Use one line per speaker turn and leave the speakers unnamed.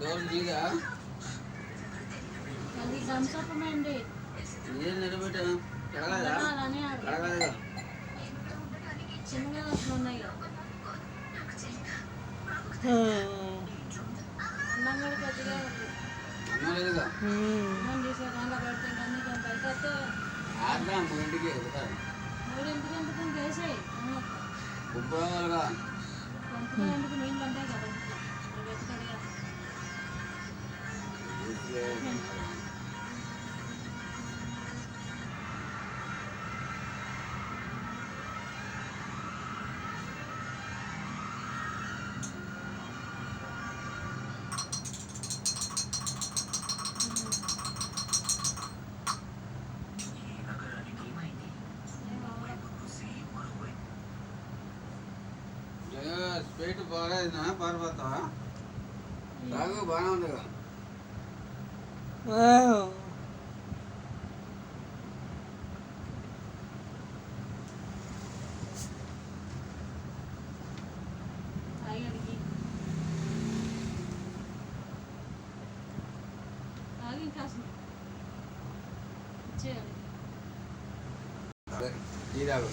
door తీరా
అది దంసపమండి
ఏం నిలబెట్టా కడగలేదా కడగలేదా
చిన్నగా అట్లా ఉన్నాయి అన్నం కూడా కొద్దిగా ఉంది
అన్నం లేదుగా
అన్నం తీసే దాంట్లో పెడితే అన్ని కొంత అయితే
ఆడదా 3ంటికి వెళ్తారు
3 ఎందుకు వేసేయి
ఉబ్బరాలుగా
పంపుతో ఎందుకు నీళ్ళు ఉంటాయి కదా అవి ఎత్తుకడిగా
స్పీడ్ బాగాలేదా పారిపోతావా తాగు బాగానే ఉందిగా
ఇంకా ఇచ్చేయాలి
టీ తాగు